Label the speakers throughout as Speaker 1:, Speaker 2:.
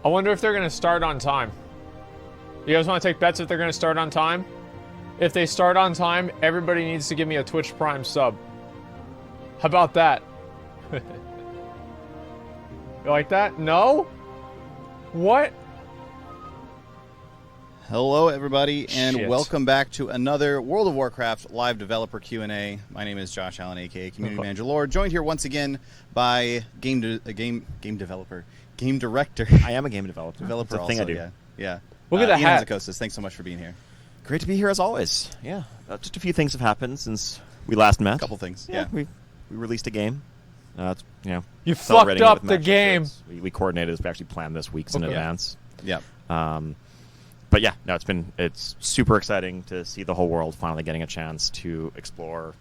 Speaker 1: I wonder if they're going to start on time. You guys want to take bets if they're going to start on time? If they start on time, everybody needs to give me a Twitch Prime sub. How about that? You like that? No? What?
Speaker 2: Hello, everybody, and
Speaker 1: Shit.
Speaker 2: welcome back to another World of Warcraft live developer Q&A. My name is Josh Allen, aka Community Manager Lord, joined here once again by game director.
Speaker 3: I am a game developer.
Speaker 2: Developer
Speaker 3: It's a thing
Speaker 2: also,
Speaker 3: I do.
Speaker 2: yeah.
Speaker 1: Look at that
Speaker 2: Ian
Speaker 1: hat.
Speaker 2: Zakostas, thanks so much for being here.
Speaker 3: Great to be here as always. Yeah, just a few things have happened since we last met.
Speaker 2: A couple things, yeah.
Speaker 3: We released a game. It's,
Speaker 1: You
Speaker 3: celebrating
Speaker 1: fucked
Speaker 3: it
Speaker 1: up
Speaker 3: with
Speaker 1: the
Speaker 3: match
Speaker 1: game.
Speaker 3: updates. We coordinated this. We actually planned this weeks in advance.
Speaker 2: Yeah.
Speaker 3: But yeah, no, it's super exciting to see the whole world finally getting a chance to explore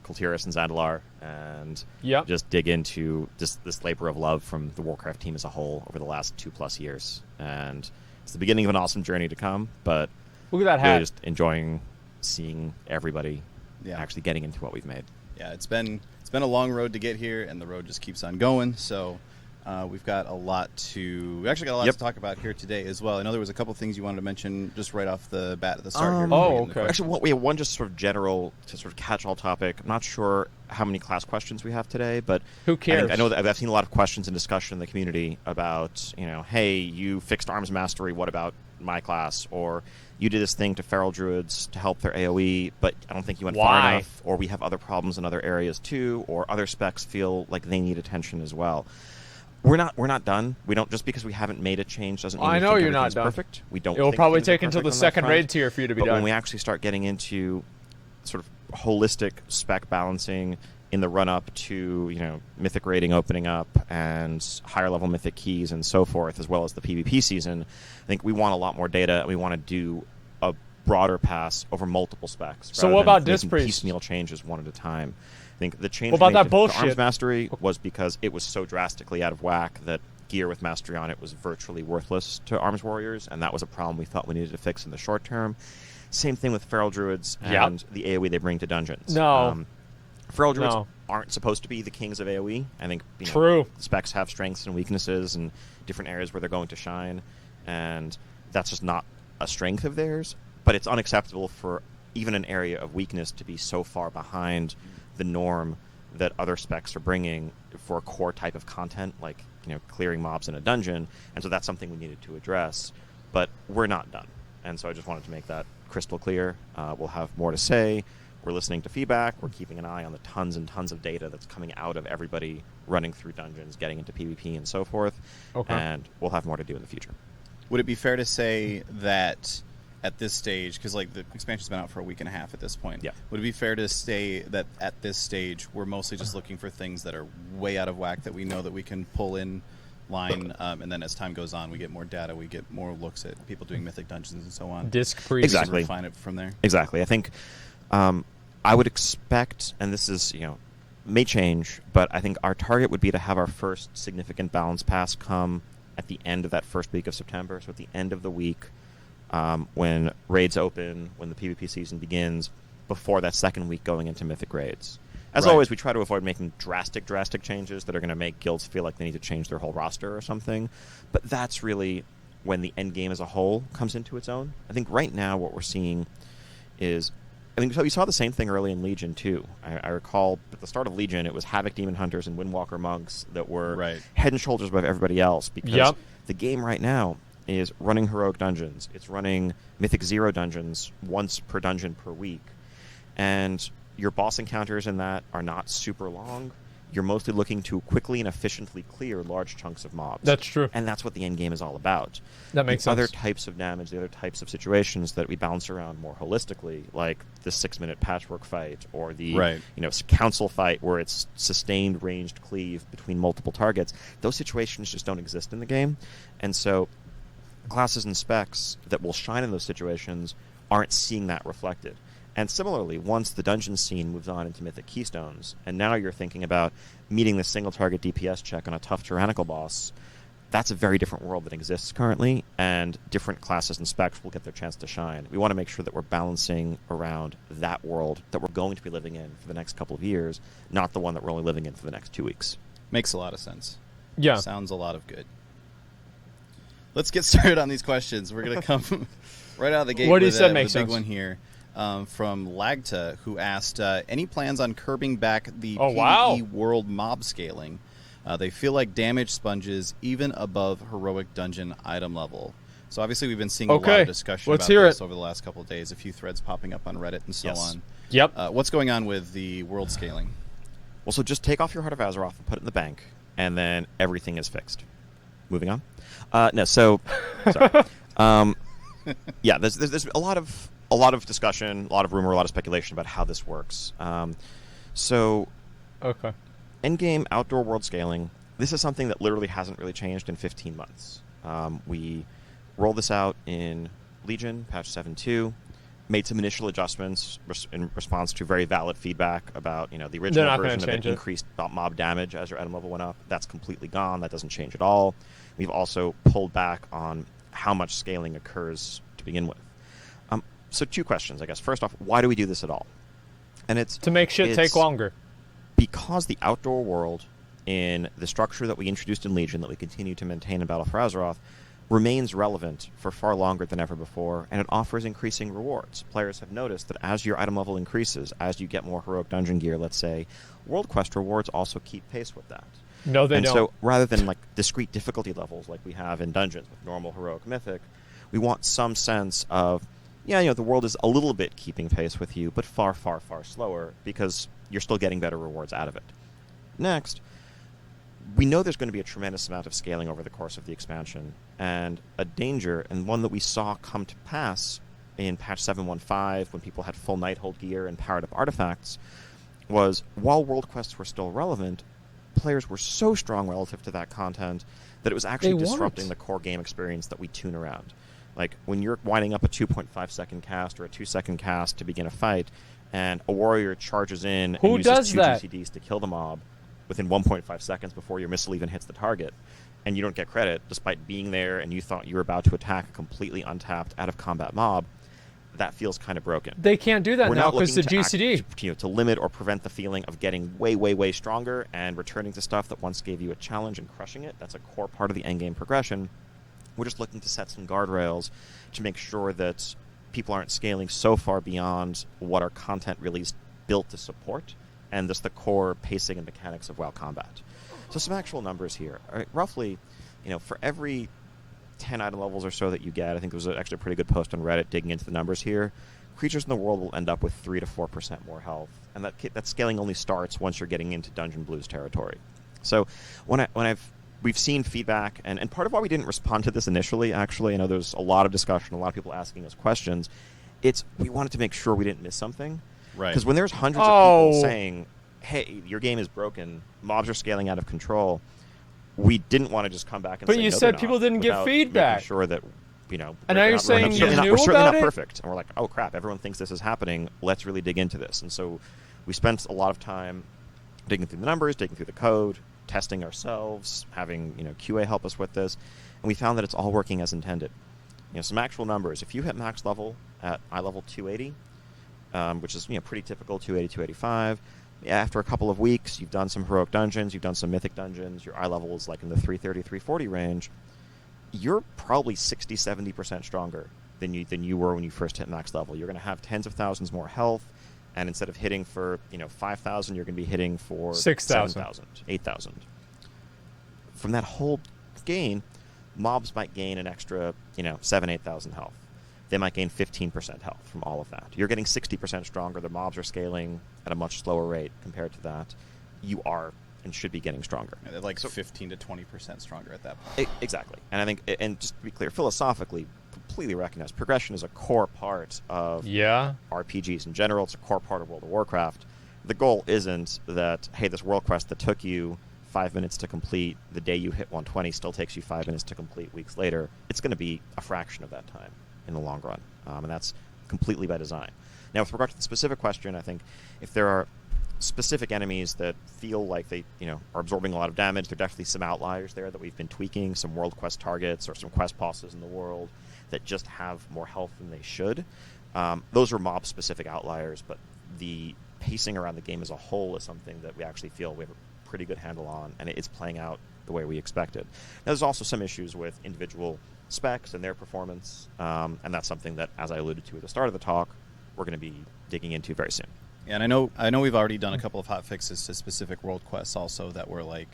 Speaker 3: Kultiris and Zandalar and just dig into this labor of love from the Warcraft team as a whole over the last 2+ years. And it's the beginning of an awesome journey to come, but
Speaker 1: Look at that hat.
Speaker 3: really just enjoying seeing everybody actually getting into what we've made.
Speaker 2: Yeah, it's been a long road to get here, and the road just keeps on going, so... we've got a lot to talk about here today as well. I know there was a couple things you wanted to mention just right off the bat at the start here.
Speaker 1: okay.
Speaker 3: Actually, we have one just sort of general to sort of catch-all topic. I'm not sure how many class questions we have today, but
Speaker 1: who cares?
Speaker 3: I know that I've seen a lot of questions and discussion in the community about, hey, you fixed arms mastery, what about my class? Or you did this thing to feral druids to help their AoE, but I don't think you went far enough. Or we have other problems in other areas too, or other specs feel like they need attention as well. We're not done. We don't, just because we haven't made a change doesn't mean
Speaker 1: I
Speaker 3: we
Speaker 1: know
Speaker 3: think
Speaker 1: you're not
Speaker 3: everything's
Speaker 1: done.
Speaker 3: Perfect. We don't.
Speaker 1: It will
Speaker 3: think
Speaker 1: probably
Speaker 3: things are
Speaker 1: take until the
Speaker 3: perfect on that
Speaker 1: second
Speaker 3: front.
Speaker 1: raid tier for you to be
Speaker 3: But
Speaker 1: done.
Speaker 3: when we actually start getting into sort of holistic spec balancing in the run up to mythic rating opening up and higher level mythic keys and so forth, as well as the PvP season, I think we want a lot more data and we want to do a broader pass over multiple specs.
Speaker 1: So
Speaker 3: rather
Speaker 1: what
Speaker 3: than
Speaker 1: about
Speaker 3: making
Speaker 1: Disc Priest?
Speaker 3: piecemeal changes one at a time. I think the change
Speaker 1: What about
Speaker 3: we made
Speaker 1: that
Speaker 3: to
Speaker 1: bullshit?
Speaker 3: Arms Mastery was because it was so drastically out of whack that gear with Mastery on it was virtually worthless to Arms Warriors, and that was a problem we thought we needed to fix in the short term. Same thing with Feral Druids and the AoE they bring to dungeons. Feral Druids aren't supposed to be the kings of AoE. I think
Speaker 1: True.
Speaker 3: Specs have strengths and weaknesses and different areas where they're going to shine, and that's just not a strength of theirs. But it's unacceptable for even an area of weakness to be so far behind the norm that other specs are bringing for a core type of content, like clearing mobs in a dungeon. And so that's something we needed to address. But we're not done. And so I just wanted to make that crystal clear. We'll have more to say. We're listening to feedback. We're keeping an eye on the tons and tons of data that's coming out of everybody running through dungeons, getting into PvP and so forth.
Speaker 1: Okay.
Speaker 3: And we'll have more to do in the future.
Speaker 2: Would it be fair to say that at this stage, because the expansion's been out for a week and a half at this point, would it be fair to say that at this stage we're mostly just looking for things that are way out of whack that we know that we can pull in line, and then as time goes on we get more data, we get more looks at people doing mythic dungeons and so on.
Speaker 1: Disc Priest.
Speaker 3: Exactly.
Speaker 2: Refine it from there.
Speaker 3: Exactly. I think I would expect, and this is may change, but I think our target would be to have our first significant balance pass come at the end of that first week of September. So at the end of the week, when raids open, when the PvP season begins, before that second week going into mythic raids. As always, we try to avoid making drastic changes that are going to make guilds feel like they need to change their whole roster or something. But that's really when the end game as a whole comes into its own. I think right now what we're seeing is... so we saw the same thing early in Legion, too. I recall at the start of Legion, it was Havoc Demon Hunters and Windwalker Monks that were head and shoulders above everybody else, because the game right now is running heroic dungeons. It's running Mythic Zero dungeons once per dungeon per week. And your boss encounters in that are not super long. You're mostly looking to quickly and efficiently clear large chunks of mobs.
Speaker 1: That's true.
Speaker 3: And that's what the end game is all about.
Speaker 1: That makes sense.
Speaker 3: Other types of damage, the other types of situations that we bounce around more holistically, like the 6-minute patchwork fight or the council fight where it's sustained ranged cleave between multiple targets, those situations just don't exist in the game. And so classes and specs that will shine in those situations aren't seeing that reflected. And similarly, once the dungeon scene moves on into Mythic Keystones, and now you're thinking about meeting the single-target DPS check on a tough tyrannical boss, that's a very different world that exists currently, and different classes and specs will get their chance to shine. We want to make sure that we're balancing around that world that we're going to be living in for the next couple of years, not the one that we're only living in for the next 2 weeks.
Speaker 2: Makes a lot of sense.
Speaker 1: Yeah.
Speaker 2: Sounds a lot of good. let's get started on these questions. We're gonna come right out of the gate.
Speaker 1: What he
Speaker 2: with
Speaker 1: said
Speaker 2: a
Speaker 1: makes
Speaker 2: big
Speaker 1: sense.
Speaker 2: one here. From Lagta, who asked, any plans on curbing back the
Speaker 1: Oh,
Speaker 2: PvE
Speaker 1: wow.
Speaker 2: world mob scaling? They feel like damage sponges even above heroic dungeon item level. So obviously we've been seeing a lot
Speaker 1: Okay,
Speaker 2: of discussion
Speaker 1: let's
Speaker 2: about
Speaker 1: hear
Speaker 2: this
Speaker 1: it.
Speaker 2: over the last couple of days, a few threads popping up on Reddit and so
Speaker 3: Yes.
Speaker 2: on.
Speaker 1: Yep.
Speaker 2: What's going on with the world scaling?
Speaker 3: Well, so just take off your Heart of Azeroth and put it in the bank, and then everything is fixed. Moving on. No, so sorry. Yeah, there's a lot of discussion, a lot of rumor, a lot of speculation about how this works. So,
Speaker 1: Okay.
Speaker 3: endgame outdoor world scaling. This is something that literally hasn't really changed in 15 months. We rolled this out in Legion, patch 7.2. Made some initial adjustments in response to very valid feedback about the
Speaker 1: They're
Speaker 3: original
Speaker 1: not gonna
Speaker 3: version of it
Speaker 1: change it.
Speaker 3: increased mob damage as your item level went up. That's completely gone. That doesn't change at all. We've also pulled back on how much scaling occurs to begin with. So 2 questions, I guess. First off, why do we do this at all? And it's
Speaker 1: To make shit take longer.
Speaker 3: because the outdoor world, in the structure that we introduced in Legion, that we continue to maintain in Battle for Azeroth, remains relevant for far longer than ever before, and it offers increasing rewards. Players have noticed that as your item level increases, as you get more heroic dungeon gear, let's say, World Quest rewards also keep pace with that.
Speaker 1: No, they
Speaker 3: and
Speaker 1: don't.
Speaker 3: so rather than like discrete difficulty levels like we have in dungeons with normal, heroic, mythic, we want some sense of, the world is a little bit keeping pace with you, but far, far, far slower, because you're still getting better rewards out of it. Next, we know there's going to be a tremendous amount of scaling over the course of the expansion, and a danger, and one that we saw come to pass in patch 7.15 when people had full Nighthold gear and powered up artifacts, was while world quests were still relevant, players were so strong relative to that content that it was actually disrupting the core game experience that we tune around. Like, when you're winding up a 2.5 second cast or a 2 second cast to begin a fight, and a warrior charges in
Speaker 1: Who
Speaker 3: and
Speaker 1: does
Speaker 3: uses 2
Speaker 1: that?
Speaker 3: GCDs to kill the mob within 1.5 seconds before your missile even hits the target, and you don't get credit despite being there and you thought you were about to attack a completely untapped, out-of-combat mob, that feels kind of broken.
Speaker 1: They can't do that
Speaker 3: We're
Speaker 1: now
Speaker 3: not
Speaker 1: because the
Speaker 3: looking
Speaker 1: GCD.
Speaker 3: to limit or prevent the feeling of getting way, way, way stronger and returning to stuff that once gave you a challenge and crushing it. That's a core part of the endgame progression. We're just looking to set some guardrails to make sure that people aren't scaling so far beyond what our content really is built to support, and just the core pacing and mechanics of WoW combat. So some actual numbers here. All right, roughly, for every 10 item levels or so that you get, I think there was actually a pretty good post on Reddit digging into the numbers here, creatures in the world will end up with 3 to 4% more health, and that scaling only starts once you're getting into Dungeon Blues territory. So we've seen feedback, and part of why we didn't respond to this initially, actually, I know there's a lot of discussion, a lot of people asking us questions, we wanted to make sure we didn't miss something.
Speaker 2: Right.
Speaker 3: Because when there's hundreds of people saying, hey, your game is broken, mobs are scaling out of control, we didn't want to just come back and say,
Speaker 1: But you
Speaker 3: no,
Speaker 1: said
Speaker 3: they're
Speaker 1: people
Speaker 3: not,
Speaker 1: didn't give
Speaker 3: without
Speaker 1: feedback.
Speaker 3: making sure that,
Speaker 1: And now you're saying you knew
Speaker 3: we're certainly
Speaker 1: about
Speaker 3: not
Speaker 1: it?
Speaker 3: perfect. And we're like, oh, crap, everyone thinks this is happening. Let's really dig into this. And so we spent a lot of time digging through the numbers, digging through the code, testing ourselves, having QA help us with this, and we found that it's all working as intended. Some actual numbers. If you hit max level at eye level 280, which is pretty typical, 280, 285. After a couple of weeks, you've done some heroic dungeons, you've done some mythic dungeons, your eye level is like in the 330, 340 range, you're probably 60, 70% stronger than you were when you first hit max level. You're going to have tens of thousands more health, and instead of hitting for 5,000, you're going to be hitting for
Speaker 1: 6,000,
Speaker 3: 7,000, 8,000. From that whole gain, mobs might gain an extra 7,000, 8,000 health. They might gain 15% health from all of that. You're getting 60% stronger. The mobs are scaling at a much slower rate compared to that. You are and should be getting stronger.
Speaker 2: Yeah, they're like 15 to 20% stronger at that point.
Speaker 3: Exactly. And I think, and just to be clear, philosophically, completely recognize progression is a core part of RPGs in general. It's a core part of World of Warcraft. The goal isn't that, hey, this world quest that took you 5 minutes to complete the day you hit 120 still takes you 5 minutes to complete weeks later. It's going to be a fraction of that time in the long run, and that's completely by design. Now, with regard to the specific question, I think if there are specific enemies that feel like they are absorbing a lot of damage, there are definitely some outliers there that we've been tweaking, some world quest targets or some quest bosses in the world that just have more health than they should. Those are mob-specific outliers, but the pacing around the game as a whole is something that we actually feel we have a pretty good handle on, and it's playing out the way we expected. Now, there's also some issues with individual specs and their performance, and that's something that, as I alluded to at the start of the talk, we're going to be digging into very soon.
Speaker 2: Yeah, and I know we've already done a couple of hot fixes to specific world quests also that were like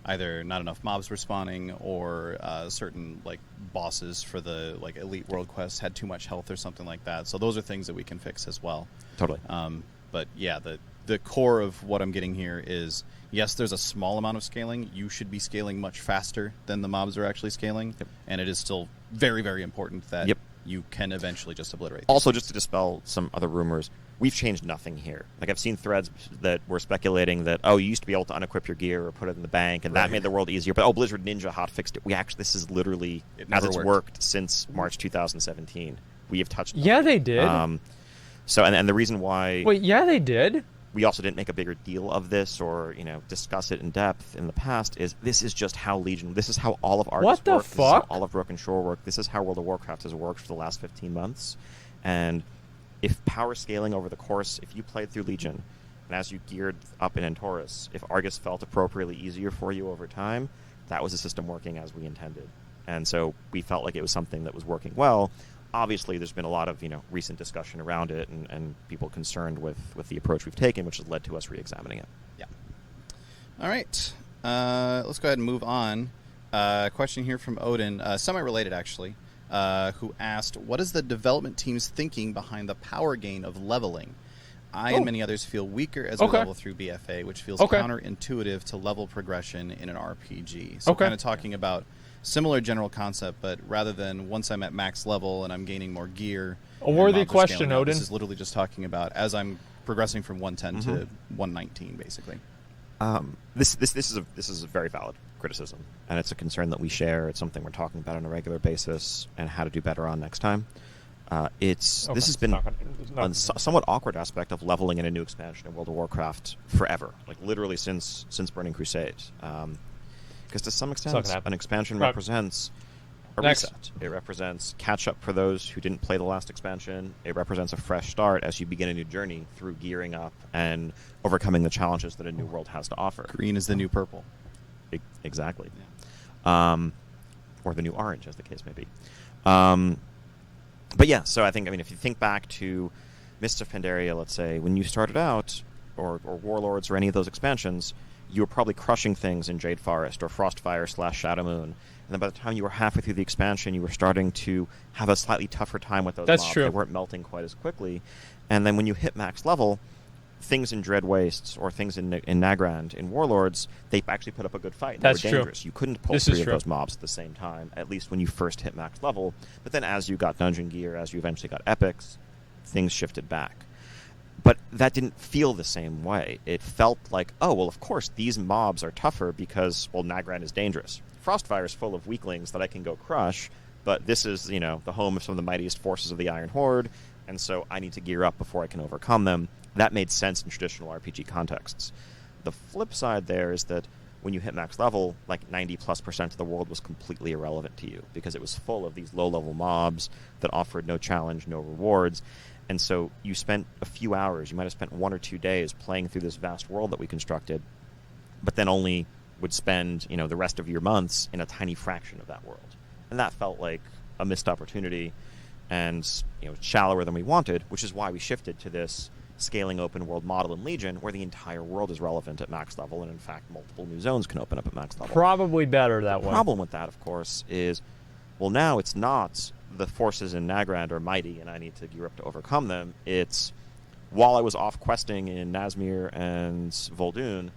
Speaker 2: either not enough mobs were spawning or certain like bosses for the like elite world quests had too much health or something like that. So those are things that we can fix as well.
Speaker 3: Totally.
Speaker 2: But yeah, the core of what I'm getting here is, yes, there's a small amount of scaling. You should be scaling much faster than the mobs are actually scaling.
Speaker 3: Yep.
Speaker 2: And it is still very, very important that
Speaker 3: Yep.
Speaker 2: you can eventually just obliterate.
Speaker 3: Also, just to dispel some other rumors, we've changed nothing here. Like, I've seen threads that were speculating that, oh, you used to be able to unequip your gear or put it in the bank, and that made the world easier. But, oh, Blizzard Ninja hotfixed it. We actually, this is literally, as it's worked since March 2017. We have touched nothing.
Speaker 1: Yeah, they did.
Speaker 3: So, and the reason why...
Speaker 1: Wait, yeah, they did?
Speaker 3: We also didn't make a bigger deal of this or, discuss it in depth in the past is this is just how Legion, this is how all of Argus
Speaker 1: What the
Speaker 3: work,
Speaker 1: fuck?
Speaker 3: This is how all of Broken Shore work, this is how World of Warcraft has worked for the last 15 months. And if power scaling over the course, if you played through Legion, and as you geared up in Antorus, if Argus felt appropriately easier for you over time, that was the system working as we intended. And so we felt like it was something that was working well. Obviously, there's been a lot of recent discussion around it and people concerned with the approach we've taken, which has led to us re-examining it.
Speaker 2: Yeah. All right. Let's go ahead and move on. Question here from Odin, semi-related actually, who asked, what is the development team's thinking behind the power gain of leveling? I and many others feel weaker as we level through BFA, which feels counterintuitive to level progression in an RPG. So kind of talking about similar general concept, but rather than once I'm at max level and I'm gaining more gear.
Speaker 1: A worthy question, Odin.
Speaker 2: This is literally just talking about as I'm progressing from 110 to 119, basically.
Speaker 3: This is a very valid criticism, and it's a concern that we share. It's something we're talking about on a regular basis, and how to do better on next time. This has been a somewhat awkward aspect of leveling in a new expansion in World of Warcraft forever, like literally since Burning Crusade. Because to some extent, an expansion represents a reset. It represents catch-up for those who didn't play the last expansion. It represents a fresh start as you begin a new journey through gearing up and overcoming the challenges that a new world has to offer.
Speaker 2: Green is the new purple.
Speaker 3: Exactly.
Speaker 2: Yeah.
Speaker 3: Or the new orange, as the case may be. But yeah, so I think, if you think back to Mists of Pandaria, let's say, when you started out, or Warlords or any of those expansions, you were probably crushing things in Jade Forest or Frostfire / Shadow Moon. And then by the time you were halfway through the expansion, you were starting to have a slightly tougher time with those mobs.
Speaker 1: True.
Speaker 3: They weren't melting quite as quickly. And then when you hit max level, things in Dread Wastes or things in Nagrand, in Warlords, they actually put up a good fight. They were dangerous. True. You couldn't pull three of those mobs at the same time, at least when you first hit max level. But then as you got dungeon gear, as you eventually got epics, things shifted back. But that didn't feel the same way. It felt like, oh, well, of course, these mobs are tougher because, well, Nagrand is dangerous. Frostfire is full of weaklings that I can go crush, but this is, the home of some of the mightiest forces of the Iron Horde, and so I need to gear up before I can overcome them. That made sense in traditional RPG contexts. The flip side there is that when you hit max level, like 90+% of the world was completely irrelevant to you because it was full of these low-level mobs that offered no challenge, no rewards. And so you spent a few hours, you might have spent 1 or 2 days playing through this vast world that we constructed, but then only would spend, the rest of your months in a tiny fraction of that world. And that felt like a missed opportunity and, shallower than we wanted, which is why we shifted to this scaling open world model in Legion, where the entire world is relevant at max level, and in fact, multiple new zones can open up at max level.
Speaker 1: Probably better that way.
Speaker 3: The problem with that, of course, is, well, now it's not the forces in Nagrand are mighty, and I need to gear up to overcome them. It's, while I was off questing in Nazmir and Vol'dun,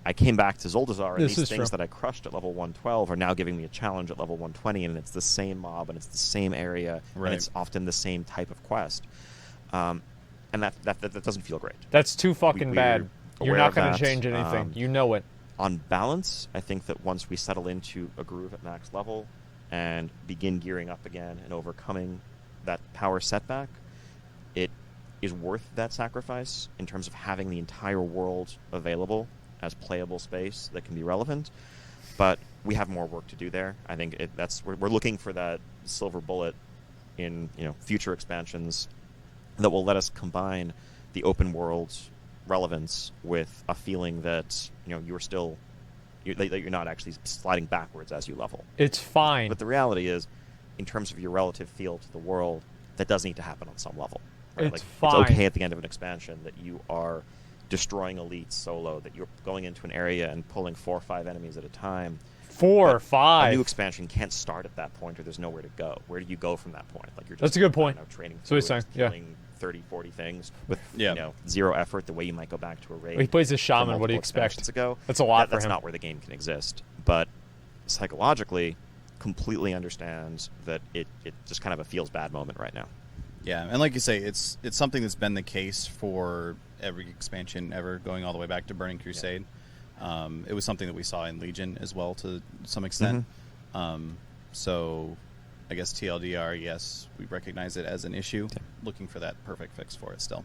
Speaker 3: I came back to Zuldazar, and these things that I crushed at level 112 are now giving me a challenge at level 120, and it's the same mob, and it's the same area, and it's often the same type of quest. And that doesn't feel great.
Speaker 1: That's too fucking bad. You're not going to change anything. You know it.
Speaker 3: On balance, I think that once we settle into a groove at max level and begin gearing up again and overcoming that power setback, it is worth that sacrifice in terms of having the entire world available as playable space that can be relevant. But we have more work to do there. I think we're looking for that silver bullet in future expansions that will let us combine the open world relevance with a feeling that you're not actually sliding backwards as you level.
Speaker 1: It's fine.
Speaker 3: But the reality is, in terms of your relative feel to the world, that does need to happen on some level. Right?
Speaker 1: It's fine.
Speaker 3: It's okay at the end of an expansion that you are destroying elites solo, that you're going into an area and pulling 4 or 5 enemies at a time.
Speaker 1: 4 or 5.
Speaker 3: A new expansion can't start at that point, or there's nowhere to go. Where do you go from that point? Like you're just,
Speaker 1: that's a good point.
Speaker 3: Training
Speaker 1: so he's
Speaker 3: through
Speaker 1: saying,
Speaker 3: it, killing 30, 40 things with 0 effort, the way you might go back to a raid.
Speaker 1: Well, he plays a shaman. What do you expect?
Speaker 3: Ago.
Speaker 1: That's a lot for him.
Speaker 3: That's not where the game can exist. But psychologically, completely understands that it just kind of a feels bad moment right now.
Speaker 2: Yeah, and like you say, it's something that's been the case for every expansion ever, going all the way back to Burning Crusade. Yeah. It was something that we saw in Legion as well to some extent. So I guess TLDR, yes, we recognize it as an issue. Okay. Looking for that perfect fix for it still.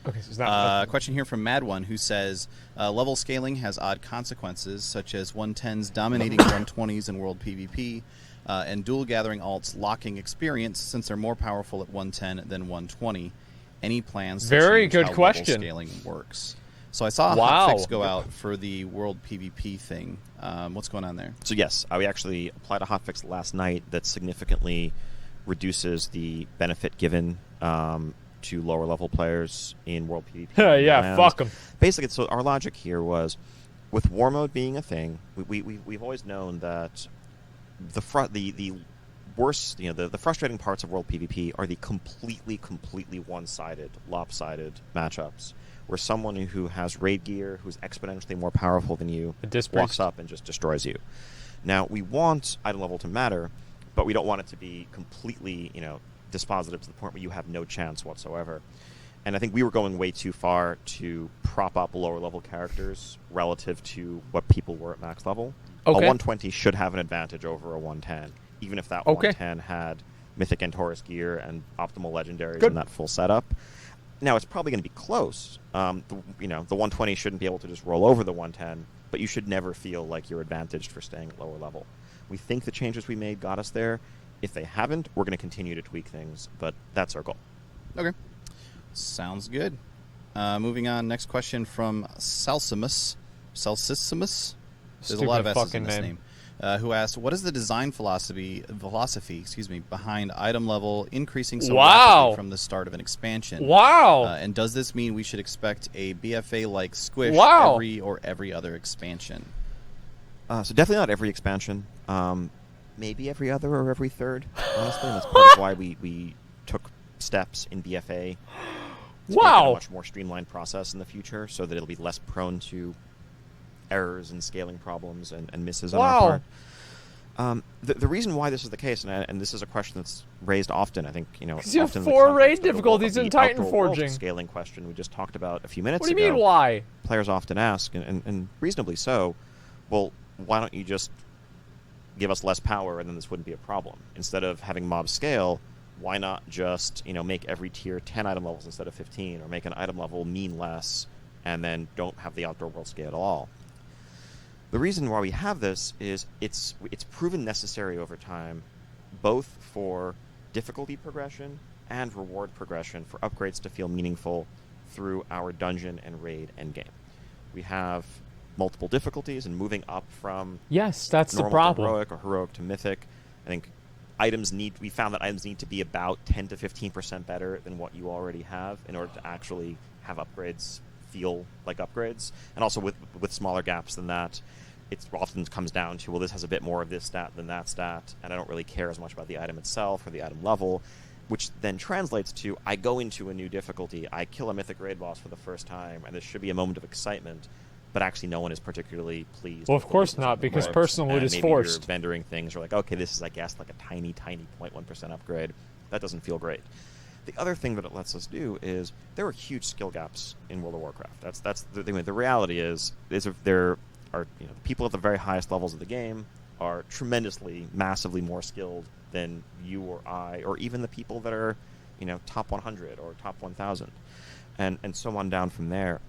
Speaker 1: Okay, so a
Speaker 2: question here from Mad One, who says level scaling has odd consequences, such as 110s dominating 120s in world PvP, and dual gathering alts locking experience since they're more powerful at 110 than 120. Any plans to change how level scaling works? So I saw a hotfix go out for the world PvP thing. What's going on there?
Speaker 3: So yes, we actually applied a hotfix last night that significantly reduces the benefit given to lower level players in world PvP.
Speaker 1: Yeah, fuck them.
Speaker 3: Basically, so our logic here was, with war mode being a thing, we've always known that the worst, the frustrating parts of world PvP are the completely one-sided, lopsided matchups, where someone who has raid gear, who's exponentially more powerful than you, walks up and just destroys you. Now, we want item level to matter, but we don't want it to be completely, dispositive to the point where you have no chance whatsoever. And I think we were going way too far to prop up lower level characters relative to what people were at max level.
Speaker 1: Okay.
Speaker 3: A 120 should have an advantage over a 110, even if that 110 had Mythic and Taurus gear and optimal legendaries and that full setup. Now, it's probably going to be close. The 120 shouldn't be able to just roll over the 110, but you should never feel like you're advantaged for staying at lower level. We think the changes we made got us there. If they haven't, we're going to continue to tweak things, but that's our goal.
Speaker 2: Okay. Sounds good. Moving on, next question from Celsimus. There's a lot of S's in this name. Who asked, what is the design philosophy behind item level increasing so rapidly from the start of an expansion?
Speaker 1: Wow.
Speaker 2: And does this mean we should expect a BFA-like squish every other expansion?
Speaker 3: So definitely not every expansion. Maybe every other or every third, honestly. And that's part of why we took steps in BFA to make it a much more streamlined process in the future, so that it'll be less prone to errors and scaling problems and misses on our part. The reason why this is the case, and this is a question that's raised often, I think,
Speaker 1: because you have 4 raid difficulties in Titan Forging.
Speaker 3: Scaling question we just talked about a few minutes
Speaker 1: ago.
Speaker 3: What
Speaker 1: do you mean, why?
Speaker 3: Players often ask, and reasonably so, well, why don't you just give us less power and then this wouldn't be a problem? Instead of having mob scale, why not just make every tier 10 item levels instead of 15, or make an item level mean less and then don't have the outdoor world scale at all? The reason why we have this is it's proven necessary over time, both for difficulty progression and reward progression, for upgrades to feel meaningful through our dungeon and raid endgame. We have multiple difficulties, and moving up from
Speaker 1: that's the
Speaker 3: problem, to heroic or heroic to mythic, I think we found that items need to be about 10 to 15% better than what you already have in order to actually have upgrades feel like upgrades. And also with smaller gaps than that, it often comes down to, well, this has a bit more of this stat than that stat, and I don't really care as much about the item itself or the item level, which then translates to, I go into a new difficulty, I kill a mythic raid boss for the first time, and this should be a moment of excitement, but actually no one is particularly pleased.
Speaker 1: Well, of course not, because personal loot is forced.
Speaker 3: Maybe you're vendoring things, or like, okay, this is, I guess, like a tiny 0.1% upgrade. That doesn't feel great. The other thing that it lets us do is there are huge skill gaps in World of Warcraft. That's the thing. The reality is there are people at the very highest levels of the game are tremendously, massively more skilled than you or I, or even the people that are top 100 or top 1,000, and so on down from there.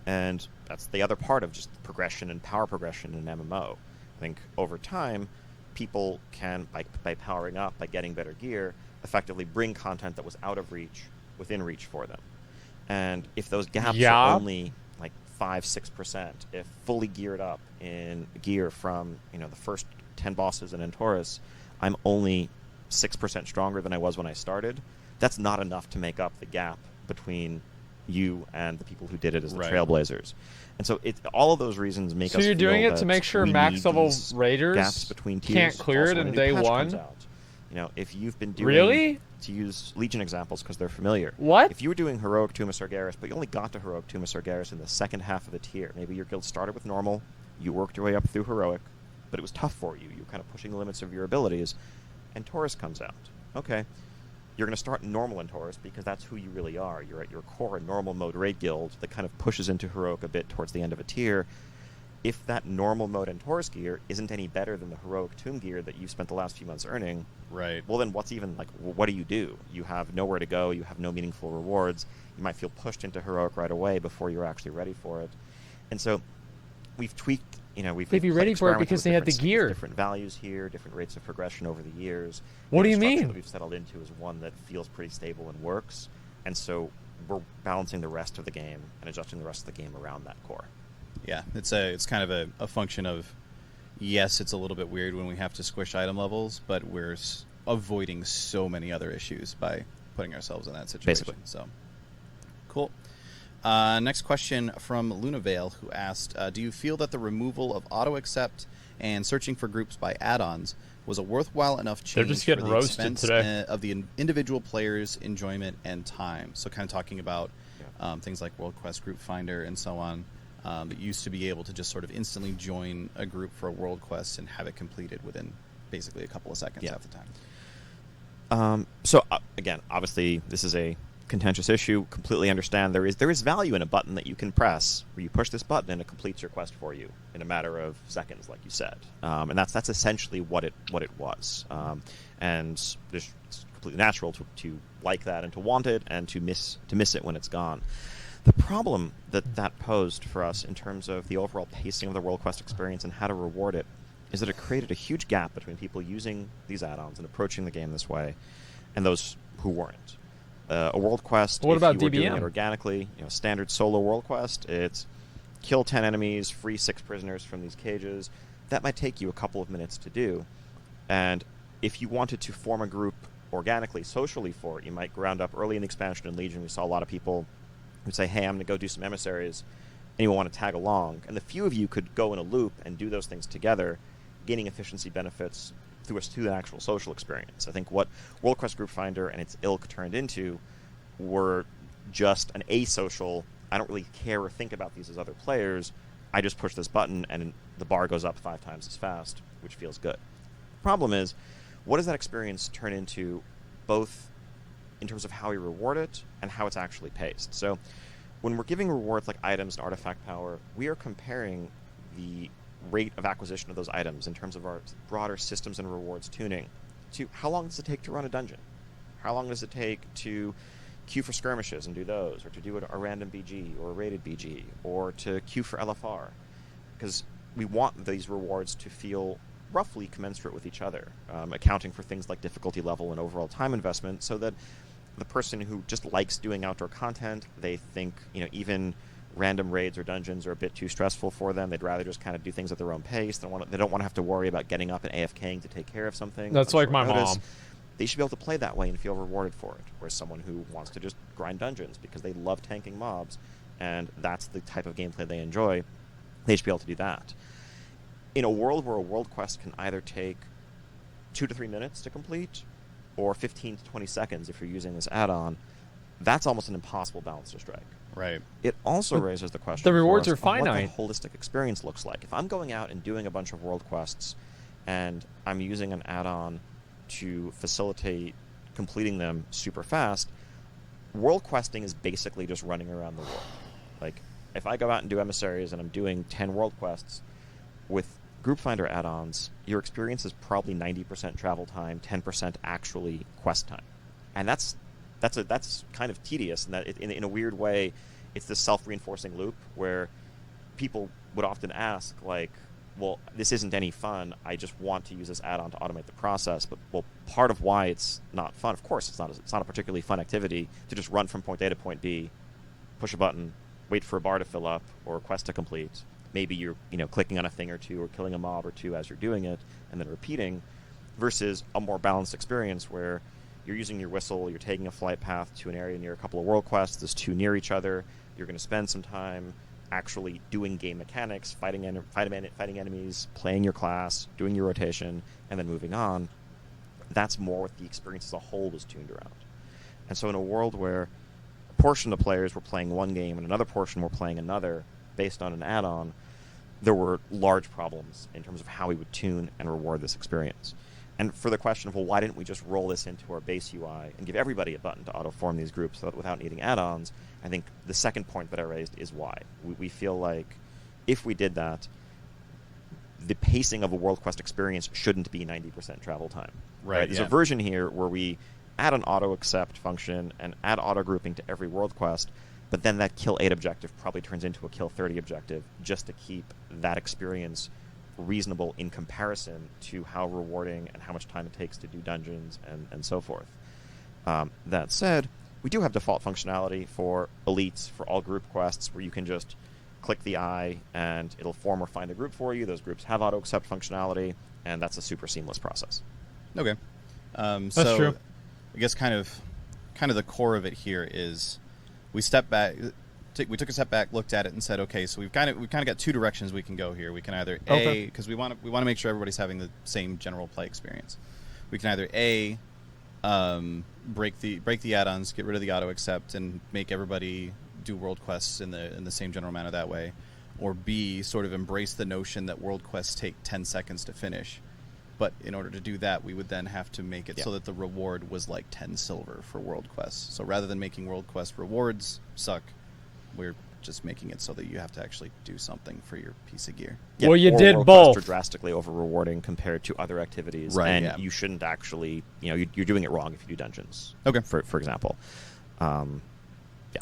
Speaker 3: And that's the other part of just progression and power progression in MMO. I think over time, people can, by powering up, by getting better gear, effectively bring content that was out of reach within reach for them. And if those gaps are only like 5-6%, if fully geared up in gear from the first 10 bosses in Taurus, I'm only 6% stronger than I was when I started, that's not enough to make up the gap between you and the people who did it as the Trailblazers. And so all of those reasons make us feel
Speaker 1: So you're doing it to make sure max level raiders
Speaker 3: gaps between tiers.
Speaker 1: Can't clear it in day one?
Speaker 3: If you've been doing...
Speaker 1: Really?
Speaker 3: To use Legion examples because they're familiar.
Speaker 1: What?
Speaker 3: If you were doing Heroic Tomb of Sargeras, but you only got to Heroic Tomb of Sargeras in the second half of the tier, maybe your guild started with normal, you worked your way up through Heroic, but it was tough for you. You were kind of pushing the limits of your abilities, and Taurus comes out. Okay. You're going to start normal in Taurus because that's who you really are. You're at your core a normal mode raid guild that kind of pushes into Heroic a bit towards the end of a tier. If that normal mode and Taurus gear isn't any better than the Heroic Tomb gear that you've spent the last few months earning, well then what do? You have nowhere to go, you have no meaningful rewards, you might feel pushed into Heroic right away before you're actually ready for it. And so we've tweaked,
Speaker 1: They'd be ready for it because they had the gear.
Speaker 3: Different values here, different rates of progression over the years.
Speaker 1: What do you
Speaker 3: The structure
Speaker 1: mean?
Speaker 3: that we've settled into is one that feels pretty stable and works, and so we're balancing the rest of the game and adjusting the rest of the game around that core.
Speaker 2: Yeah, it's kind of a function of, yes, it's a little bit weird when we have to squish item levels, but we're avoiding so many other issues by putting ourselves in that situation.
Speaker 3: Basically.
Speaker 2: So, cool. Next question from Lunavale, who asked, do you feel that the removal of auto-accept and searching for groups by add-ons was a worthwhile enough change
Speaker 1: just getting
Speaker 2: for the
Speaker 1: roasted
Speaker 2: expense
Speaker 1: today.
Speaker 2: Of the individual player's enjoyment and time? So kind of talking about things like World Quest Group Finder and so on. That used to be able to just sort of instantly join a group for a world quest and have it completed within basically a couple of seconds half the time.
Speaker 3: Again, obviously, this is a contentious issue. Completely understand there is value in a button that you can press where you push this button and it completes your quest for you in a matter of seconds, like you said. And that's essentially what it was. And it's completely natural to like that and to want it and to miss it when it's gone. The problem that posed for us in terms of the overall pacing of the World Quest experience and how to reward it is that it created a huge gap between people using these add-ons and approaching the game this way and those who weren't. A World Quest,
Speaker 1: what about
Speaker 3: if you were
Speaker 1: DBM?
Speaker 3: doing it organically, standard solo World Quest, it's kill 10 enemies, free 6 prisoners from these cages. That might take you a couple of minutes to do. And if you wanted to form a group organically, socially for it, you might ground up early in the expansion in Legion. We saw a lot of people who'd say, hey, I'm going to go do some emissaries. Anyone want to tag along? And the few of you could go in a loop and do those things together, gaining efficiency benefits through the actual social experience. I think what World Quest Group Finder and its ilk turned into were just an asocial, I don't really care or think about these as other players, I just push this button and the bar goes up 5 times as fast, which feels good. The problem is, what does that experience turn into both in terms of how we reward it and how it's actually paced? So when we're giving rewards like items and artifact power, we are comparing the rate of acquisition of those items in terms of our broader systems and rewards tuning to how long does it take to run a dungeon? How long does it take to queue for skirmishes and do those, or to do a random BG or a rated BG, or to queue for LFR? Because we want these rewards to feel roughly commensurate with each other, accounting for things like difficulty level and overall time investment, so that the person who just likes doing outdoor content, they think, even random raids or dungeons are a bit too stressful for them. They'd rather just kind of do things at their own pace. They don't want to have to worry about getting up and AFKing to take care of something.
Speaker 1: That's like my mom.
Speaker 3: They should be able to play that way and feel rewarded for it. Whereas someone who wants to just grind dungeons because they love tanking mobs, and that's the type of gameplay they enjoy, they should be able to do that. In a world where a world quest can either take 2 to 3 minutes to complete, or 15 to 20 seconds if you're using this add-on, that's almost an impossible balance to strike.
Speaker 2: Right.
Speaker 3: It also raises the question
Speaker 1: the rewards
Speaker 3: for
Speaker 1: are
Speaker 3: us on
Speaker 1: finite.
Speaker 3: what the holistic experience looks like. If I'm going out and doing a bunch of world quests and I'm using an add-on to facilitate completing them super fast, world questing is basically just running around the world. Like, if I go out and do emissaries and I'm doing 10 world quests, with Group Finder add-ons, your experience is probably 90% travel time, 10% actually quest time. And that's kind of tedious, and that in a weird way, it's this self-reinforcing loop where people would often ask, like, well, this isn't any fun, I just want to use this add-on to automate the process. But, well, part of why it's not fun, of course, it's not a particularly fun activity to just run from point A to point B, push a button, wait for a bar to fill up or a quest to complete. Maybe you're clicking on a thing or two or killing a mob or two as you're doing it and then repeating. versus a more balanced experience where you're using your whistle, you're taking a flight path to an area near a couple of world quests, there's 2 near each other, you're going to spend some time actually doing game mechanics, fighting enemies, playing your class, doing your rotation, and then moving on. That's more what the experience as a whole was tuned around. And so in a world where a portion of the players were playing one game and another portion were playing another based on an add-on, there were large problems in terms of how we would tune and reward this experience. And for the question of, well, why didn't we just roll this into our base UI and give everybody a button to auto-form these groups without needing add-ons, I think the second point that I raised is why. We feel like if we did that, the pacing of a World Quest experience shouldn't be 90% travel time. Right? There's a version here where we add an auto-accept function and add auto-grouping to every World Quest, but then that kill 8 objective probably turns into a kill 30 objective just to keep that experience reasonable in comparison to how rewarding and how much time it takes to do dungeons and so forth. That said, we do have default functionality for elites, for all group quests, where you can just click the eye and it'll form or find a group for you. Those groups have auto-accept functionality, and that's a super seamless process.
Speaker 2: Okay.
Speaker 1: That's
Speaker 2: so
Speaker 1: true.
Speaker 2: I guess kind of the core of it here is we stepped back. We took a step back, looked at it, and said, okay, so we've kind of got 2 directions we can go here. We can either because we want to make sure everybody's having the same general play experience. We can either break the add-ons, get rid of the auto accept, and make everybody do world quests in the same general manner that way, or B, sort of embrace the notion that world quests take 10 seconds to finish. But in order to do that, we would then have to make it so that the reward was like 10 silver for world quests. So rather than making world quest rewards suck, we're just making it so that you have to actually do something for your piece of gear.
Speaker 1: Yeah, well, you did
Speaker 3: world
Speaker 1: both.
Speaker 3: Quests are drastically over rewarding compared to other activities,
Speaker 2: right?
Speaker 3: And you shouldn't actually, you're doing it wrong if you do dungeons.
Speaker 2: Okay,
Speaker 3: for example.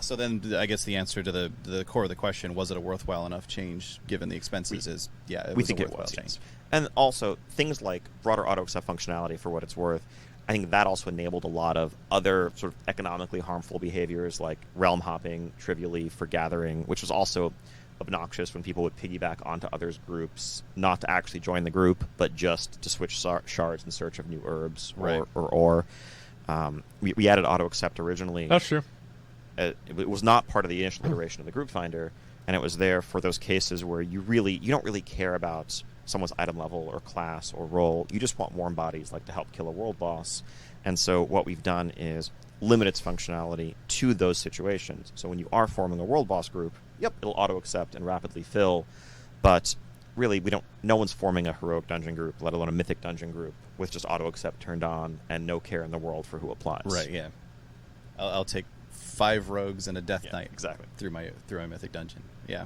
Speaker 2: So then, I guess the answer to the core of the question, was it a worthwhile enough change given the expenses?
Speaker 3: We think it was. Yes. And also things like broader auto accept functionality, for what it's worth. I think that also enabled a lot of other sort of economically harmful behaviors like realm hopping trivially for gathering, which was also obnoxious when people would piggyback onto others' groups, not to actually join the group, but just to switch shards in search of new herbs or we added auto accept originally.
Speaker 1: That's true.
Speaker 3: It was not part of the initial iteration of the group finder, and it was there for those cases where you don't really care about someone's item level or class or role. You just want warm bodies, like to help kill a world boss. And so what we've done is limit its functionality to those situations. So when you are forming a world boss group, it'll auto accept and rapidly fill, but really no one's forming a heroic dungeon group, let alone a mythic dungeon group, with just auto accept turned on and no care in the world for who applies.
Speaker 2: Right. Yeah. I'll take 5 rogues and a death knight
Speaker 3: exactly
Speaker 2: through my mythic dungeon. Yeah.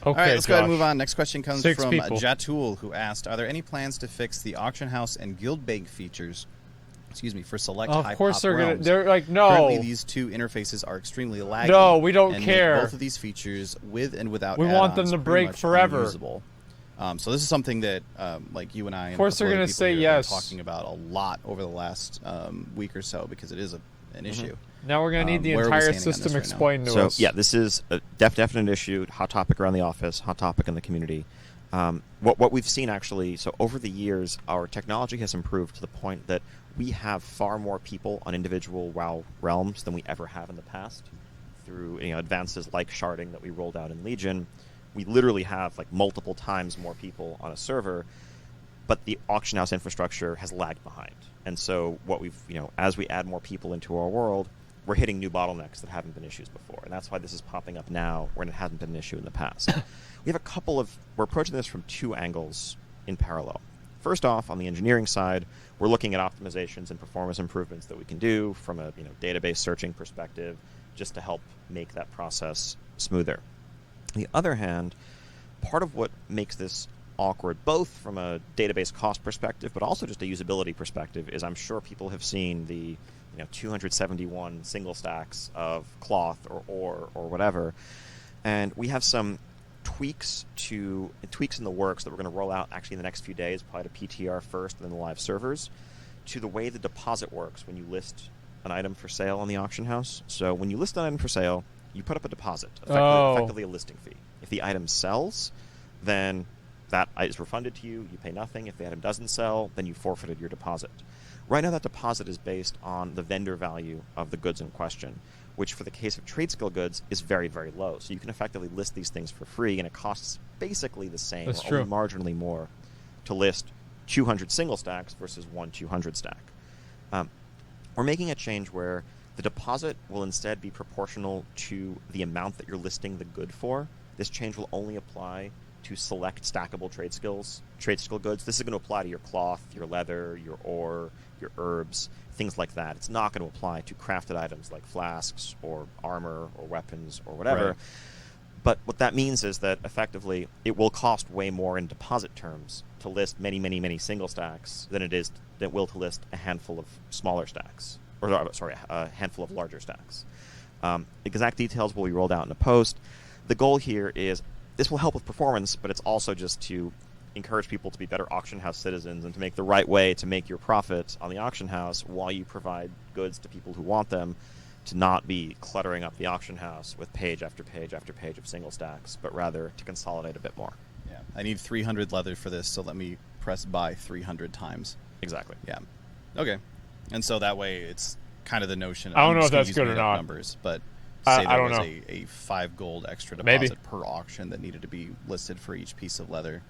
Speaker 1: Okay,
Speaker 2: all right, let's go ahead and
Speaker 1: Josh.
Speaker 2: move on. Next question comes
Speaker 1: 6
Speaker 2: from
Speaker 1: people.
Speaker 2: Jatul, who asked, are there any plans to fix the auction house and guild bag features for select
Speaker 1: Of
Speaker 2: high
Speaker 1: course
Speaker 2: pop
Speaker 1: they're
Speaker 2: realms?
Speaker 1: They're like, no.
Speaker 2: Currently, these 2 interfaces are extremely laggy.
Speaker 1: No, we don't
Speaker 2: and
Speaker 1: care.
Speaker 2: Make both of these features with and without
Speaker 1: We want them
Speaker 2: add-ons
Speaker 1: to
Speaker 2: pretty
Speaker 1: break
Speaker 2: much
Speaker 1: forever.
Speaker 2: unusable. So this is something that, like you and I, and
Speaker 1: Of course
Speaker 2: a couple
Speaker 1: they're
Speaker 2: other
Speaker 1: gonna
Speaker 2: people
Speaker 1: say
Speaker 2: here have been
Speaker 1: yes.
Speaker 2: talking about a lot over the last week or so, because it is an issue.
Speaker 1: Now we're going to need the
Speaker 2: where are we
Speaker 1: entire
Speaker 2: standing on this
Speaker 1: system
Speaker 2: right now?
Speaker 1: explained to
Speaker 3: So
Speaker 1: us.
Speaker 3: yeah, this is a definite issue, hot topic around the office, hot topic in the community. What we've seen actually, so over the years, our technology has improved to the point that we have far more people on individual WoW realms than we ever have in the past. Through advances like sharding that we rolled out in Legion, we literally have like multiple times more people on a server, but the auction house infrastructure has lagged behind. And so what we've, as we add more people into our world, we're hitting new bottlenecks that haven't been issues before. And that's why this is popping up now when it hasn't been an issue in the past. We have we're approaching this from 2 angles in parallel. First off, on the engineering side, we're looking at optimizations and performance improvements that we can do from a database searching perspective, just to help make that process smoother. On the other hand, part of what makes this awkward, both from a database cost perspective, but also just a usability perspective, is I'm sure people have seen the 271 single stacks of cloth or ore or whatever, and we have some tweaks in the works that we're going to roll out actually in the next few days, probably to PTR first and then the live servers, to the way the deposit works when you list an item for sale on the auction house. So when you list an item for sale, you put up a deposit, effectively a listing fee. If the item sells, then that is refunded to you. You pay nothing. If the item doesn't sell, then you forfeited your deposit. Right now, that deposit is based on the vendor value of the goods in question, which for the case of trade skill goods is very, very low. So you can effectively list these things for free, and it costs basically the same,
Speaker 1: That's
Speaker 3: or
Speaker 1: true.
Speaker 3: only marginally more, to list 200 single stacks versus one 200 stack. We're making a change where the deposit will instead be proportional to the amount that you're listing the good for. This change will only apply to select stackable trade skill goods. This is going to apply to your cloth, your leather, your ore, your herbs, things like that. It's not going to apply to crafted items like flasks or armor or weapons or whatever.
Speaker 2: Right.
Speaker 3: But what that means is that effectively it will cost way more in deposit terms to list many, many, many single stacks than it will to list a handful of smaller stacks, or a handful of larger stacks. Exact details will be rolled out in a post. The goal here is this will help with performance, but it's also just to encourage people to be better auction house citizens and to make the right way to make your profit on the auction house while you provide goods to people who want them, to not be cluttering up the auction house with page after page after page of single stacks, but rather to consolidate a bit more.
Speaker 2: Yeah, I need 300 leather for this, so let me press buy 300 times.
Speaker 3: Exactly.
Speaker 2: Yeah. Okay. And so that way it's kind of the notion.
Speaker 1: I don't know
Speaker 2: I'm
Speaker 1: if
Speaker 2: just gonna
Speaker 1: that's
Speaker 2: use
Speaker 1: good or
Speaker 2: made-up
Speaker 1: not.
Speaker 2: Numbers, but
Speaker 1: I
Speaker 2: say there
Speaker 1: don't
Speaker 2: was
Speaker 1: know.
Speaker 2: a 5 gold extra
Speaker 1: Maybe.
Speaker 2: deposit per auction that needed to be listed for each piece of leather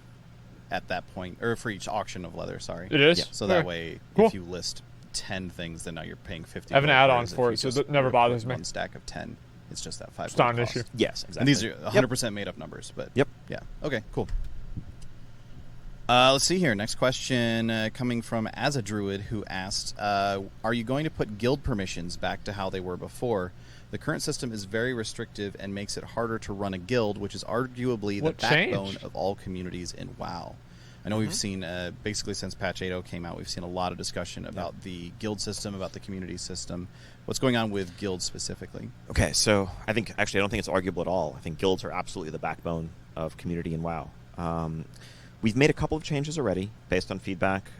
Speaker 2: at that point, or for each auction of leather, sorry.
Speaker 1: It is?
Speaker 2: Yeah. So
Speaker 1: Okay.
Speaker 2: that way,
Speaker 1: Cool.
Speaker 2: if you list 10 things, then now you're paying 50.
Speaker 1: I have an
Speaker 2: gold,
Speaker 1: add-on
Speaker 2: whereas if
Speaker 1: for
Speaker 2: you
Speaker 1: it, so
Speaker 2: just
Speaker 1: that never
Speaker 2: put
Speaker 1: bothers me.
Speaker 2: One stack of 10, it's just that 5
Speaker 1: It's
Speaker 2: gold
Speaker 1: not an
Speaker 2: cost.
Speaker 1: issue.
Speaker 3: Yes, exactly.
Speaker 2: And these are 100% made up numbers, but
Speaker 3: Yep.
Speaker 2: yeah. Okay, cool. Let's see here. Next question coming from As a Druid, who asked, are you going to put guild permissions back to how they were before? The current system is very restrictive and makes it harder to run a guild, which is arguably the
Speaker 1: What
Speaker 2: backbone
Speaker 1: changed?
Speaker 2: of all communities in WoW. I know we've seen, basically since patch 8.0 came out, we've seen a lot of discussion about the guild system, about the community system. What's going on with guilds specifically?
Speaker 3: Okay, so I don't think it's arguable at all. I think guilds are absolutely the backbone of community in WoW. We've made a couple of changes already based on feedback.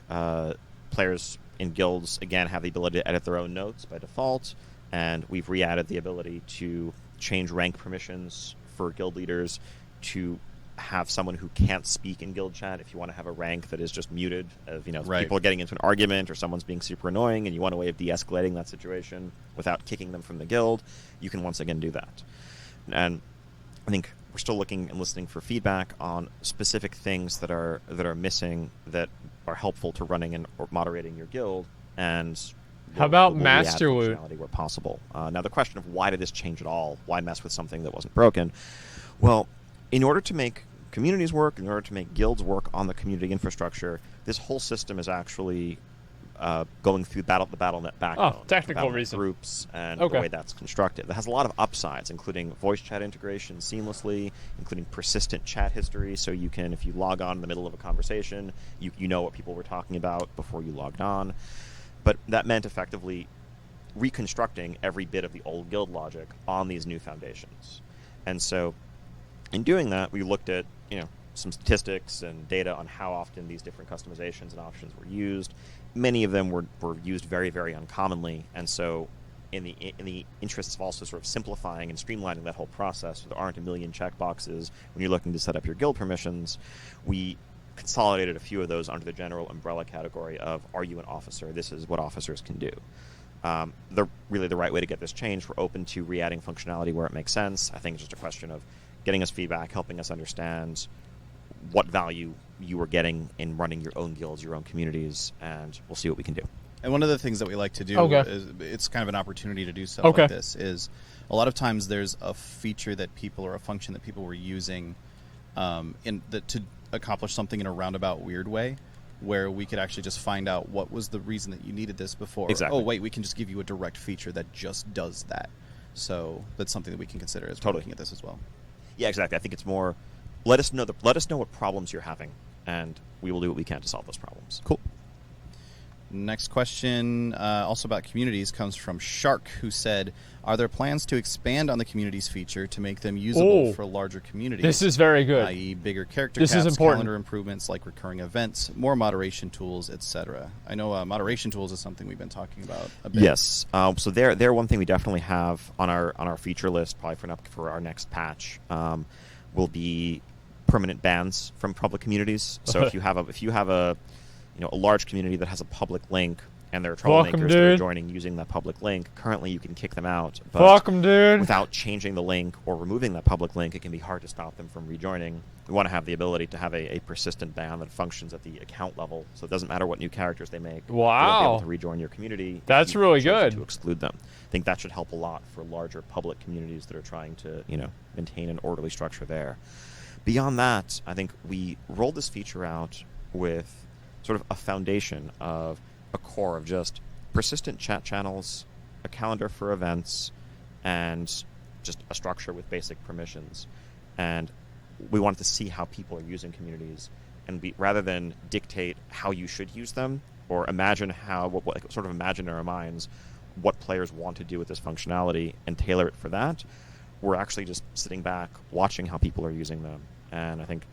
Speaker 3: Players in guilds, again, have the ability to edit their own notes by default, and we've re-added the ability to change rank permissions for guild leaders to have someone who can't speak in guild chat. If you want to have a rank that is just muted, if
Speaker 2: Right.
Speaker 3: people are getting into an argument or someone's being super annoying and you want a way of de-escalating that situation without kicking them from the guild, you can once again do that. And I think we're still looking and listening for feedback on specific things that are missing that are helpful to running and or moderating your guild. And
Speaker 1: How about
Speaker 3: we'll re-add
Speaker 1: Master Loot?
Speaker 3: functionality where possible. Now, the question of why did this change at all? Why mess with something that wasn't broken? Well, in order to make communities work, in order to make guilds work on the community infrastructure, this whole system is actually going through the BattleNet backbone.
Speaker 1: Technical
Speaker 3: the BattleNet
Speaker 1: reason.
Speaker 3: groups and
Speaker 1: Okay.
Speaker 3: the way that's constructed. It has a lot of upsides, including voice chat integration seamlessly, including persistent chat history, so you can, if you log on in the middle of a conversation, you know what people were talking about before you logged on. But that meant effectively reconstructing every bit of the old guild logic on these new foundations. And so in doing that, we looked at some statistics and data on how often these different customizations and options were used. Many of them were used very, very uncommonly, and so in the interests of also sort of simplifying and streamlining that whole process, so there aren't a million checkboxes when you're looking to set up your guild permissions, we consolidated a few of those under the general umbrella category of, are you an officer? This is what officers can do. Really the right way to get this changed. We're open to re-adding functionality where it makes sense. I think it's just a question of getting us feedback, helping us understand what value you are getting in running your own guilds, your own communities, and we'll see what we can do.
Speaker 2: And one of the things that we like to do
Speaker 1: Okay.
Speaker 2: is, it's kind of an opportunity to do stuff
Speaker 1: Okay.
Speaker 2: like this, is a lot of times there's a feature that people, or a function that people were using to accomplish something in a roundabout weird way, where we could actually just find out what was the reason that you needed this before.
Speaker 3: Exactly.
Speaker 2: Oh, wait, we can just give you a direct feature that just does that. So that's something that we can consider as we're
Speaker 3: Totally.
Speaker 2: looking at this as well.
Speaker 3: Yeah, exactly. I think it's more, let us know what problems you're having, and we will do what we can to solve those problems.
Speaker 2: Cool. Next question, also about communities, comes from Shark, who said, are there plans to expand on the communities feature to make them usable for larger communities?
Speaker 1: This is very good.
Speaker 2: I.e. bigger character
Speaker 1: This is
Speaker 2: caps,
Speaker 1: important.
Speaker 2: calendar improvements like recurring events, more moderation tools, etc. I know moderation tools is something we've been talking about a bit.
Speaker 3: Yes. So they're one thing we definitely have on our feature list, probably for our next patch, will be permanent bans from public communities. So if you have a a large community that has a public link and there are troublemakers that are joining using that public link, currently you can kick them out. But
Speaker 1: Fuck 'em, dude.
Speaker 3: Without changing the link or removing that public link, it can be hard to stop them from rejoining. We want to have the ability to have a persistent ban that functions at the account level, so it doesn't matter what new characters they make.
Speaker 1: Wow.
Speaker 3: They'll be able to rejoin your community.
Speaker 1: That's really good.
Speaker 3: To exclude them. I think that should help a lot for larger public communities that are trying to, maintain an orderly structure there. Beyond that, I think we rolled this feature out with sort of a foundation of a core of just persistent chat channels, a calendar for events, and just a structure with basic permissions. And we wanted to see how people are using communities, and rather than dictate how you should use them or imagine imagine in our minds what players want to do with this functionality and tailor it for that, we're actually just sitting back watching how people are using them. And I think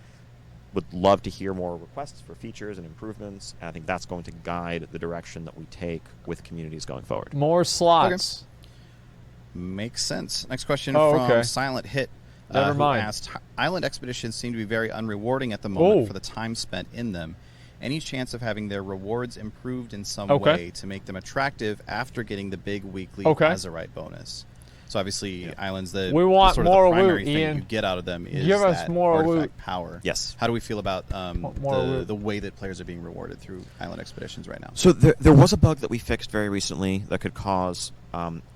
Speaker 3: would love to hear more requests for features and improvements, and I think that's going to guide the direction that we take with communities going forward.
Speaker 1: More slots.
Speaker 2: Okay. Makes sense. Next question from Silent Hit.
Speaker 1: Never mind.
Speaker 2: Who asked, Island expeditions seem to be very unrewarding at the moment for the time spent in them. Any chance of having their rewards improved in some way to make them attractive after getting the big weekly Azerite bonus? So obviously, islands, the primary thing you get out of them is that artifact power.
Speaker 3: Yes.
Speaker 2: How do we feel about the way that players are being rewarded through island expeditions right now?
Speaker 3: So there was a bug that we fixed very recently that could cause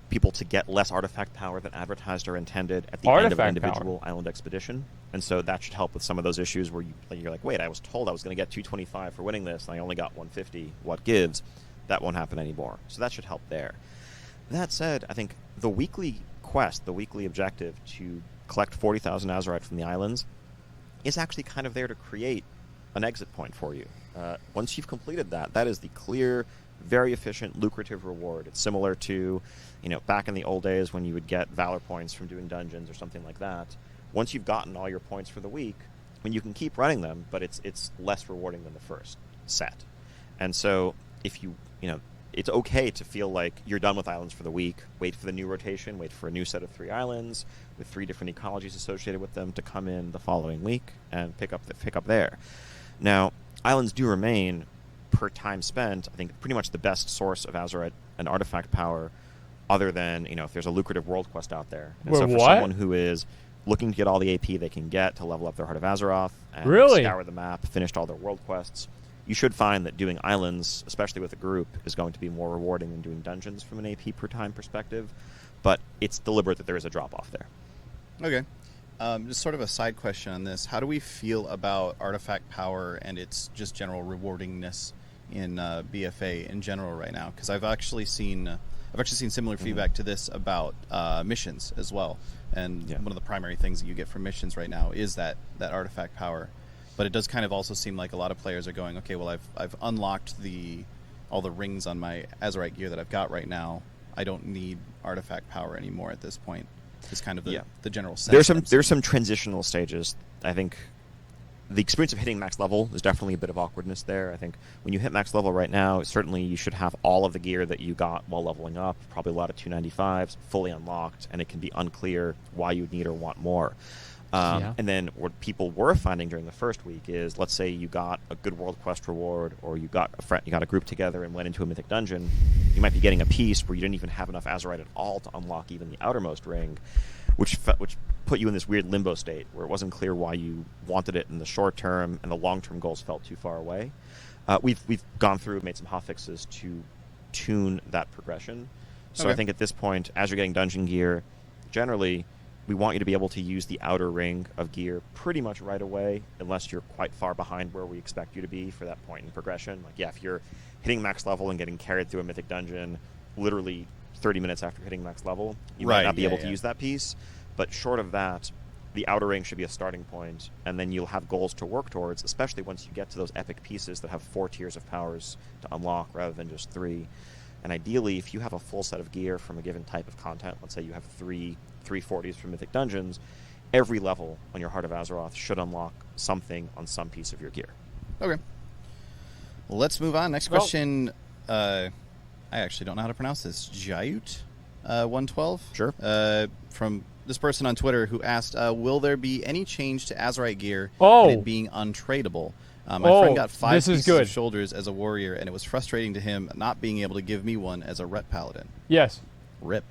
Speaker 3: people to get less artifact power than advertised or intended at the end of an individual island expedition. And so that should help with some of those issues where you're like, wait, I was told I was going to get 225 for winning this, and I only got 150. What gives? That won't happen anymore. So that should help there. That said, I think the weekly quest, the weekly objective to collect 40,000 Azerite from the islands is actually kind of there to create an exit point for you. Once you've completed that, that is the clear, very efficient, lucrative reward. It's similar to, back in the old days when you would get Valor points from doing dungeons or something like that. Once you've gotten all your points for the week, you can keep running them, but it's less rewarding than the first set. And so if it's okay to feel like you're done with islands for the week, wait for the new rotation, wait for a new set of 3 islands with 3 different ecologies associated with them to come in the following week and pick up there. Now, islands do remain, per time spent, I think pretty much the best source of Azerite and artifact power, other than, if there's a lucrative world quest out there. And so for someone who is looking to get all the AP they can get to level up their Heart of Azeroth and scour the map, finished all their world quests, you should find that doing islands, especially with a group, is going to be more rewarding than doing dungeons from an AP per time perspective. But it's deliberate that there is a drop-off there.
Speaker 2: Okay. Just sort of a side question on this. How do we feel about artifact power and its just general rewardingness in BFA in general right now? Because I've actually seen similar feedback to this about missions as well. And one of the primary things that you get from missions right now is that artifact power. But it does kind of also seem like a lot of players are going, okay, well, I've unlocked all the rings on my Azerite gear that I've got right now. I don't need artifact power anymore at this point. It's kind of the general sense.
Speaker 3: There's some transitional stages. I think the experience of hitting max level is definitely a bit of awkwardness there. I think when you hit max level right now, certainly you should have all of the gear that you got while leveling up, probably a lot of 295s, fully unlocked, and it can be unclear why you need or want more. And then what people were finding during the first week is, let's say you got a good world quest reward, or you got a group together and went into a mythic dungeon. You might be getting a piece where you didn't even have enough Azerite at all to unlock even the outermost ring, which put you in this weird limbo state where it wasn't clear why you wanted it in the short term, and the long term goals felt too far away. We've gone through, made some hotfixes to tune that progression. So I think at this point, as you're getting dungeon gear, generally, we want you to be able to use the outer ring of gear pretty much right away, unless you're quite far behind where we expect you to be for that point in progression. If you're hitting max level and getting carried through a mythic dungeon literally 30 minutes after hitting max level, you might not be able to use that piece. But short of that, the outer ring should be a starting point, and then you'll have goals to work towards, especially once you get to those epic pieces that have 4 tiers of powers to unlock rather than just 3. And ideally, if you have a full set of gear from a given type of content, let's say you have 3 340s from Mythic Dungeons, every level on your Heart of Azeroth should unlock something on some piece of your gear.
Speaker 2: Okay. Let's move on. Next question. I actually don't know how to pronounce this. Jayut 112?
Speaker 3: Sure.
Speaker 2: From this person on Twitter who asked, will there be any change to Azerite gear
Speaker 1: Oh.
Speaker 2: and it being untradeable? My friend got 5 pieces
Speaker 1: good.
Speaker 2: of shoulders as a warrior, and it was frustrating to him not being able to give me one as a ret paladin.
Speaker 1: Yes.
Speaker 2: Rip.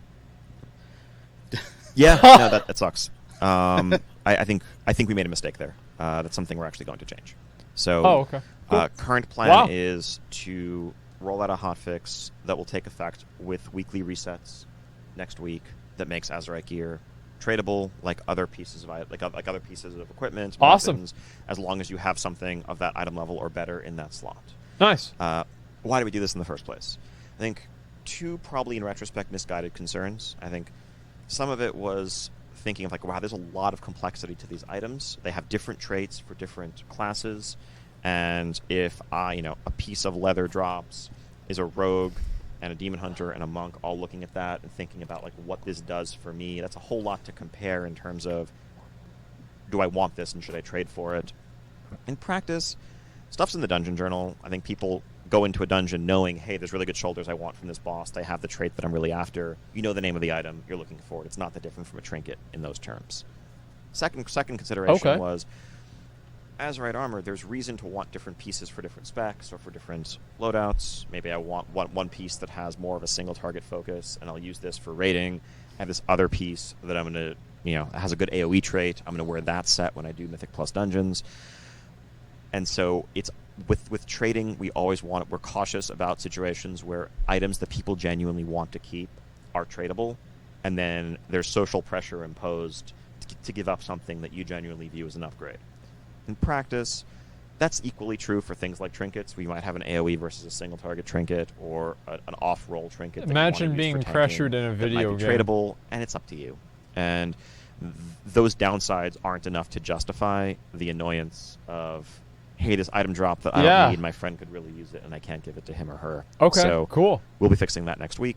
Speaker 3: Yeah, no, that sucks. I think we made a mistake there. That's something we're actually going to change. So,
Speaker 1: okay. Cool.
Speaker 3: Current plan
Speaker 1: Wow.
Speaker 3: is to roll out a hotfix that will take effect with weekly resets next week that makes Azerite gear tradable like other pieces of other pieces of equipment.
Speaker 1: Awesome.
Speaker 3: Weapons, as long as you have something of that item level or better in that slot.
Speaker 1: Nice.
Speaker 3: Why do we do this in the first place? I think 2 probably in retrospect misguided concerns. I think some of it was thinking of like, wow, there's a lot of complexity to these items. They have different traits for different classes, and if a piece of leather drops, is a rogue and a demon hunter and a monk all looking at that and thinking about like what this does for me. That's a whole lot to compare in terms of, do I want this and should I trade for it? In practice, stuff's in the dungeon journal. I think people go into a dungeon knowing, hey, there's really good shoulders I want from this boss. They have the trait that I'm really after. You know the name of the item you're looking for. It's not that different from a trinket in those terms. Second consideration was, Azerite armor, there's reason to want different pieces for different specs or for different loadouts. Maybe I want one piece that has more of a single target focus, and I'll use this for raiding. I have this other piece that I'm going to, has a good AoE trait. I'm going to wear that set when I do Mythic Plus dungeons. And so it's with trading, we're cautious about situations where items that people genuinely want to keep are tradable, and then there's social pressure imposed to give up something that you genuinely view as an upgrade. In practice, that's equally true for things like trinkets. We might have an AoE versus a single target trinket, or an off-roll trinket.
Speaker 1: Imagine being pressured in a video
Speaker 3: game.
Speaker 1: game.
Speaker 3: Tradable, and it's up to you. And those downsides aren't enough to justify the annoyance of, hey, this item drop that I don't need, my friend could really use it, and I can't give it to him or her.
Speaker 1: Okay,
Speaker 3: so
Speaker 1: cool.
Speaker 3: We'll be fixing that next week.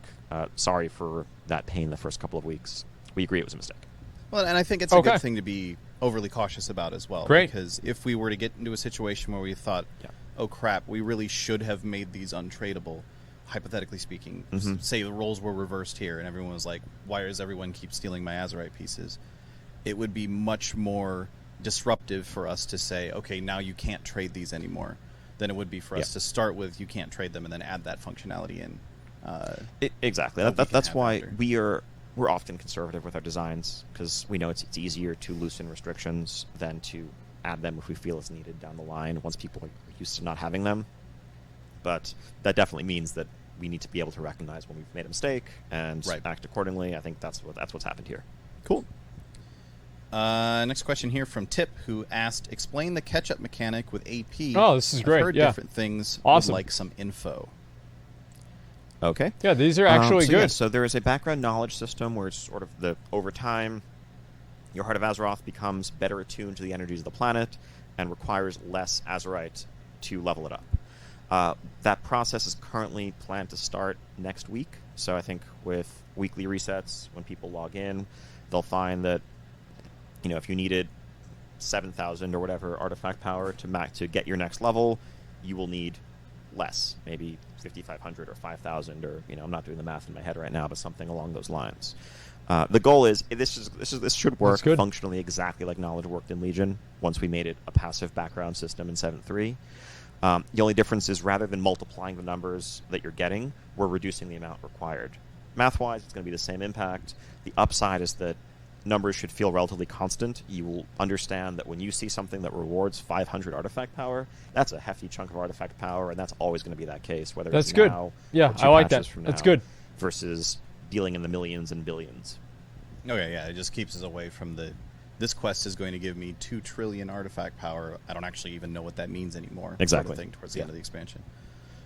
Speaker 3: Sorry for that pain the first couple of weeks. We agree it was a mistake.
Speaker 2: Well, and I think it's a good thing to be overly cautious about as well.
Speaker 1: Great.
Speaker 2: Because if we were to get into a situation where we thought, oh crap, we really should have made these untradeable, hypothetically speaking, say the roles were reversed here and everyone was like, why does everyone keep stealing my Azerite pieces? It would be much more disruptive for us to say, okay, now you can't trade these anymore, than it would be for us to start with, you can't trade them, and then add that functionality in.
Speaker 3: Exactly. That's why we're often conservative with our designs, because we know it's easier to loosen restrictions than to add them if we feel it's needed down the line once people are used to not having them. But that definitely means that we need to be able to recognize when we've made a mistake and act accordingly. I think that's what's happened here.
Speaker 2: Cool. Next question here from Tip, who asked, explain the catch-up mechanic with AP.
Speaker 1: Oh, this is great.
Speaker 2: I've heard different things.
Speaker 1: Awesome.
Speaker 2: Would like some info.
Speaker 3: Okay.
Speaker 1: Yeah, these are actually good.
Speaker 3: Yeah, so there is a background knowledge system where it's sort of over time, your Heart of Azeroth becomes better attuned to the energies of the planet and requires less Azerite to level it up. That process is currently planned to start next week. So I think with weekly resets, when people log in, they'll find that, if you needed 7,000 or whatever artifact power to get your next level, you will need less, maybe 5,500 or 5,000, or I'm not doing the math in my head right now, but something along those lines. The goal is this should work functionally exactly like Knowledge worked in Legion once we made it a passive background system in 7.3. The only difference is rather than multiplying the numbers that you're getting, we're reducing the amount required. Math-wise, it's going to be the same impact. The upside is that numbers should feel relatively constant. You will understand that when you see something that rewards 500 artifact power, that's a hefty chunk of artifact power, and that's always going to be that case, whether it's now or 2
Speaker 1: I like
Speaker 3: patches
Speaker 1: that.
Speaker 3: from
Speaker 1: That's
Speaker 3: now,
Speaker 1: good.
Speaker 3: versus dealing in the millions and billions.
Speaker 2: Okay, yeah, it just keeps us away from this quest is going to give me 2 trillion artifact power. I don't actually even know what that means anymore.
Speaker 3: Exactly.
Speaker 2: Sort of thing towards the end of the expansion.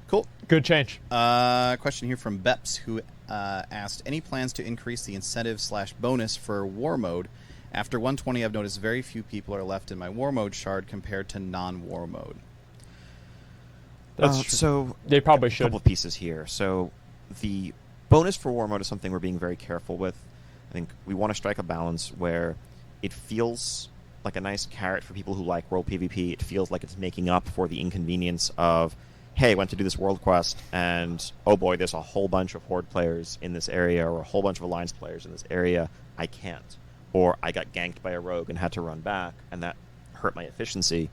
Speaker 2: Cool.
Speaker 1: Good change.
Speaker 2: Question here from Beps, who asked, any plans to increase the incentive/bonus for war mode? After 120, I've noticed very few people are left in my war mode shard compared to non-war mode.
Speaker 1: That's true.
Speaker 3: So
Speaker 1: they probably
Speaker 3: a
Speaker 1: should.
Speaker 3: couple of pieces here. So the bonus for war mode is something we're being very careful with. I think we want to strike a balance where it feels like a nice carrot for people who like world PvP. It feels like it's making up for the inconvenience of, hey, I went to do this world quest, and oh boy, there's a whole bunch of Horde players in this area, or a whole bunch of Alliance players in this area. I can't. or I got ganked by a rogue and had to run back, and that hurt my efficiency.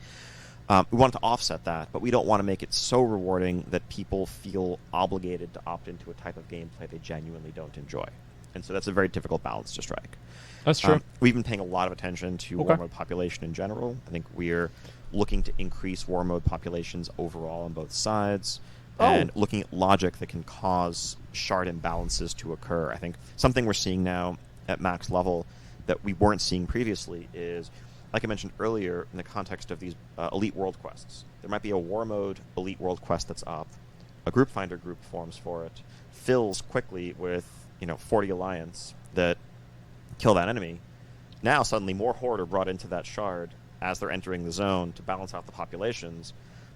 Speaker 3: We want to offset that, but we don't want to make it so rewarding that people feel obligated to opt into a type of gameplay they genuinely don't enjoy. And so that's a very difficult balance to strike.
Speaker 1: That's true.
Speaker 3: We've been paying a lot of attention to war mode population in general. I think we're looking to increase war mode populations overall on both sides, and looking at logic that can cause shard imbalances to occur. I think something we're seeing now at max level that we weren't seeing previously is, like I mentioned earlier, in the context of these elite world quests. There might be a war mode elite world quest that's up. A group finder group forms for it, fills quickly with 40 alliance that kill that enemy. Now suddenly more horde are brought into that shard as they're entering the zone to balance out the populations.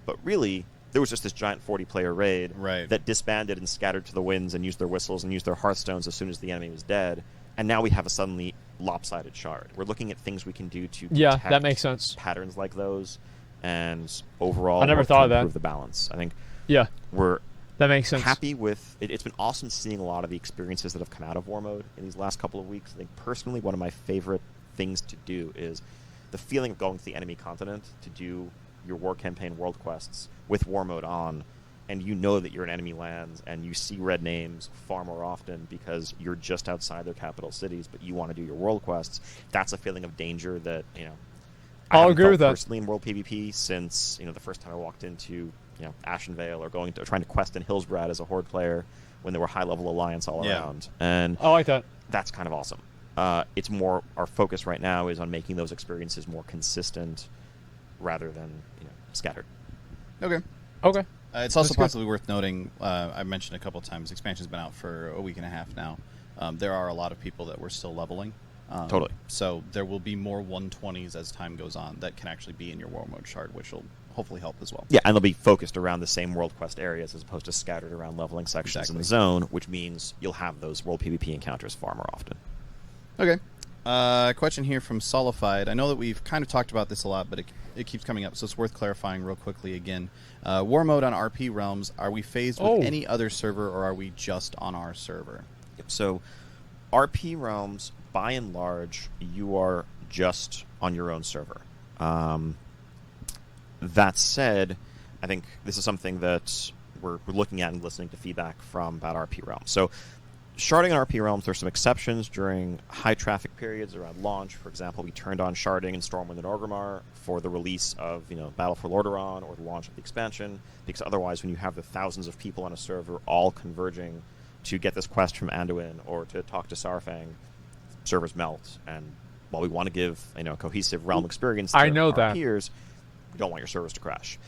Speaker 3: But really, there was just this giant 40-player raid that disbanded and scattered to the winds and used their whistles and used their hearthstones as soon as the enemy was dead. And now we have a suddenly lopsided shard. We're looking at things we can do to
Speaker 1: that makes sense.
Speaker 3: Patterns like those, and overall
Speaker 1: I never thought of that.
Speaker 3: Improve the balance. I think we're
Speaker 1: that makes sense.
Speaker 3: Happy with it. It's been awesome seeing a lot of the experiences that have come out of war mode in these last couple of weeks. I think personally one of my favorite things to do is the feeling of going to the enemy continent to do your war campaign world quests with war mode on, and you know that you're in enemy lands and you see red names far more often because you're just outside their capital cities, but you want to do your world quests. That's a feeling of danger that
Speaker 1: I'll agree with that
Speaker 3: personally in world PvP since the first time I walked into Ashenvale or trying to quest in Hillsbrad as a horde player when there were high level alliance all around, and
Speaker 1: I like that.
Speaker 3: That's kind of awesome. It's more our focus right now is on making those experiences more consistent rather than scattered.
Speaker 2: Okay. It's also possibly worth noting, I mentioned a couple of times, expansion's been out for a week and a half now. There are a lot of people that we're still leveling.
Speaker 3: Totally.
Speaker 2: So there will be more 120s as time goes on that can actually be in your war mode shard, which will hopefully help as well.
Speaker 3: Yeah, and they'll be focused around the same world quest areas as opposed to scattered around leveling sections in the zone, which means you'll have those world PvP encounters far more often.
Speaker 2: Okay. Question here from Solified. I know that we've kind of talked about this a lot, but it keeps coming up, so it's worth clarifying real quickly again. War mode on RP realms, are we phased with any other server, or are we just on our server?
Speaker 3: So RP realms, by and large, you are just on your own server. That said, I think this is something that we're looking at and listening to feedback from about RP realms. So sharding on RP realms, there's some exceptions during high traffic periods around launch. For example, we turned on sharding in Stormwind and Orgrimmar for the release of Battle for Lordaeron or the launch of the expansion, because otherwise when you have the thousands of people on a server all converging to get this quest from Anduin or to talk to Saurfang, servers melt. And while we want to give a cohesive realm experience to our peers, we don't want your servers to crash.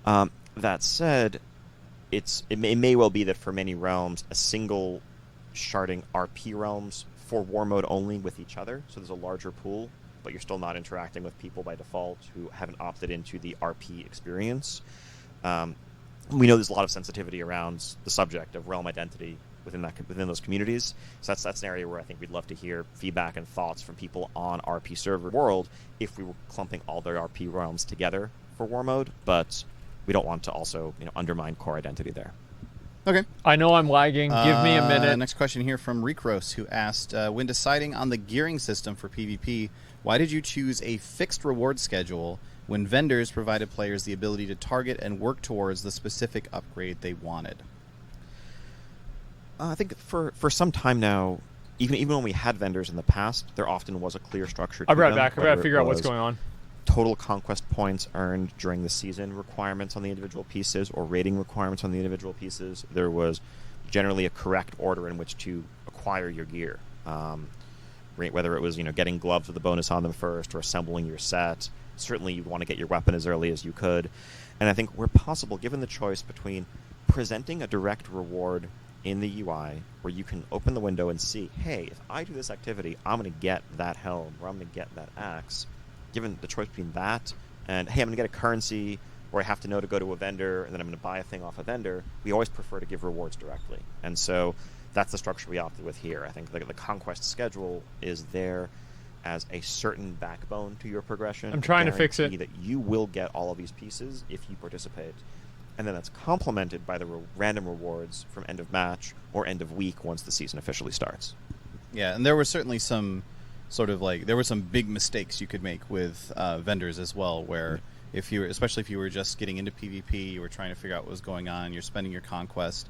Speaker 3: That said, it may well be that for many realms, a single sharding RP realms for war mode only with each other, so there's a larger pool, but you're still not interacting with people by default who haven't opted into the RP experience. We know there's a lot of sensitivity around the subject of realm identity within those communities, so that's an area where I think we'd love to hear feedback and thoughts from people on RP server world if we were clumping all their RP realms together for war mode, but we don't want to also undermine core identity there.
Speaker 2: Okay.
Speaker 1: I know I'm lagging. Give me a minute.
Speaker 2: Next question here from Recros, who asked, when deciding on the gearing system for PvP, why did you choose a fixed reward schedule when vendors provided players the ability to target and work towards the specific upgrade they wanted?
Speaker 3: I think for some time now, even when we had vendors in the past, there often was a clear structure to
Speaker 1: I'll be right
Speaker 3: them,
Speaker 1: back. I gotta figure out what's going on.
Speaker 3: Total conquest points earned during the season requirements on the individual pieces, or rating requirements on the individual pieces. There was generally a correct order in which to acquire your gear. Whether it was getting gloves with a bonus on them first, or assembling your set. Certainly you'd want to get your weapon as early as you could. And I think where possible, given the choice between presenting a direct reward in the UI where you can open the window and see, hey, if I do this activity, I'm going to get that helm, or I'm going to get that axe. Given the choice between that and, hey, I'm going to get a currency, or I have to know to go to a vendor, and then I'm going to buy a thing off a vendor, we always prefer to give rewards directly. And so that's the structure we opted with here. I think the conquest schedule is there as a certain backbone to your progression.
Speaker 1: I'm trying to fix it.
Speaker 3: That you will get all of these pieces if you participate. And then that's complemented by the random rewards from end of match or end of week once the season officially starts.
Speaker 2: Yeah, and there were certainly some sort of like there were some big mistakes you could make with vendors as well, where if you were, especially if you were just getting into PvP, you were trying to figure out what was going on, you're spending your conquest,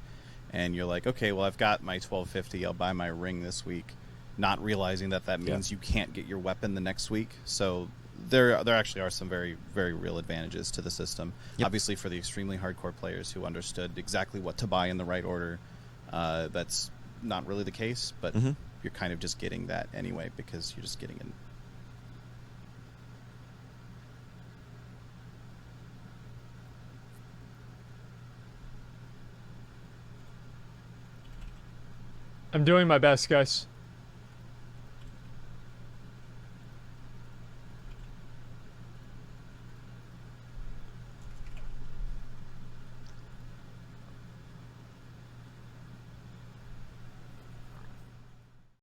Speaker 2: and you're like, okay, well, I've got my 1250, I'll buy my ring this week, not realizing that means you can't get your weapon the next week. So there actually are some very, very real advantages to the system. Obviously, for the extremely hardcore players who understood exactly what to buy in the right order, that's not really the case, but you're kind of just getting that anyway because you're just getting in.
Speaker 1: I'm doing my best, guys.